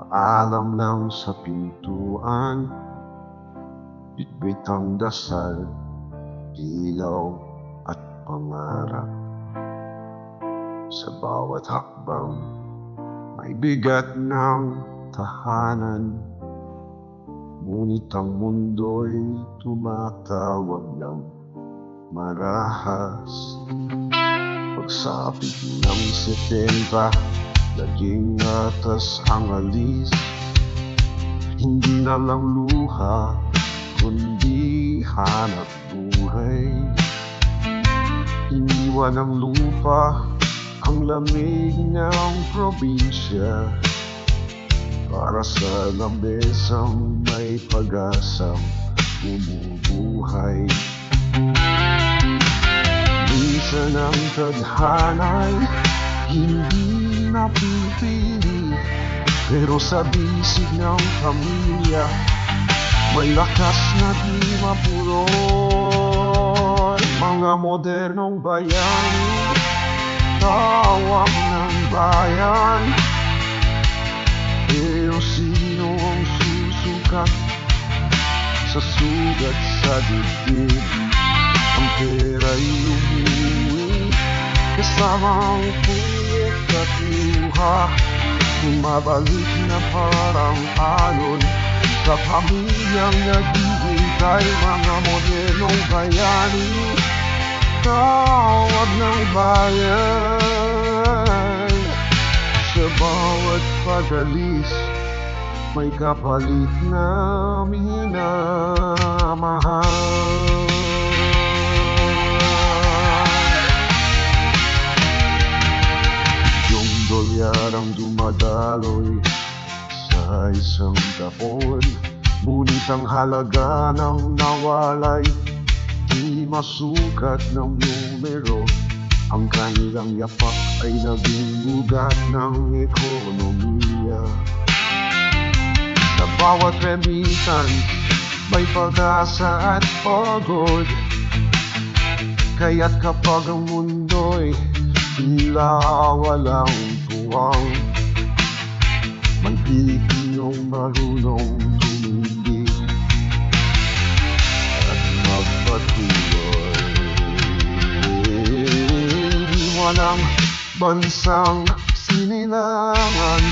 Paalam lang sa pintuan, bitbit ang dasal, ilaw at pangarap. Sa bawat hakbang, may bigat ng tahanan, ngunit ang mundo'y tumatawag ng marahas. Pagsapit ng 70, naging atas ang alis. Hindi na lang luha, kundi hanap buhay. Iniwan ng lupa ang lamig ng probinsya, para sa lambesang may pag-asang bumubuhay. Minsan ang tadhana'y hindi napipili, pero sa bisig ng pamilya may lakas na di mapurot. Mga modernong bayani, tawag ng bayan, pero sino ang susukat sa sugat sa dibdib? Ang pera'y umuwi kasama ang puyat at luha, bumabalik na parang alon sa pamilyang naghihintay. Mga modernong bayani, tawag ng bayan. Sa bawat pag-alis, may kapalit na minamahal. Yung dolyar ang dumadaloy sa isang tapon, ngunit ang halaga ng nawalay di masukat ng numero. Ang kanilang yapak ay naging ugat ng ekonomiya. Sa bawat remittance, may pag-asa at pagod. Kaya't kapag ang mundo'y tila walang tuwang, may Pilipinong marunong tumindig at magpatuloy. Walang bansang sinilangan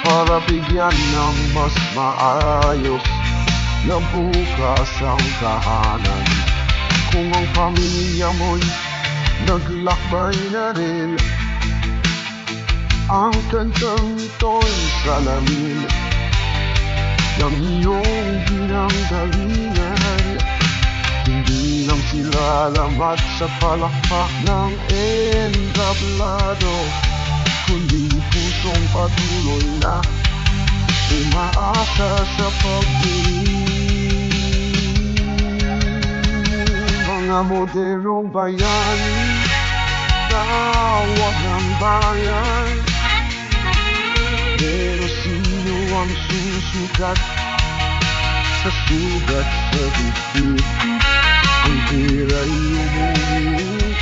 para bigyan ng mas maayos na bukas ang tahanan. Kung ang pamilya mo'y naglakbay na rin, ang kantang ito'y salamin ng iyong pinanggalingan. Hindi lang sila lamat sa palakpak ng entablado, kundi pusong patuloy na umaasa sa pagdilim. Mga modernong bayani, tawag ng bayan, pero sino ang susukat sa sugat sa dibdib? Ang hira'y umuwi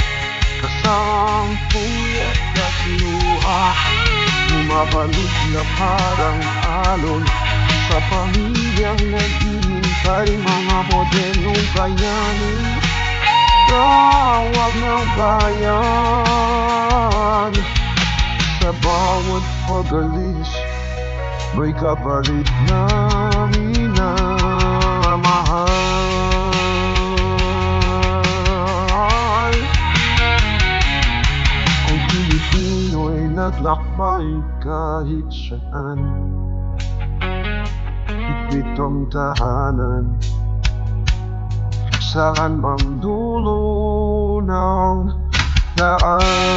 kasama ang puyat at luha, bumabalik na parang alon sa pamilyang naghihintay. Mga modernong bayani, tawag ng bayan. Sa bawat pag-alis, may kapalit na minamahal. Ang Pilipino'y naglakbay kahit saan, higpit ang tahanan, saan mang dulo ng daan.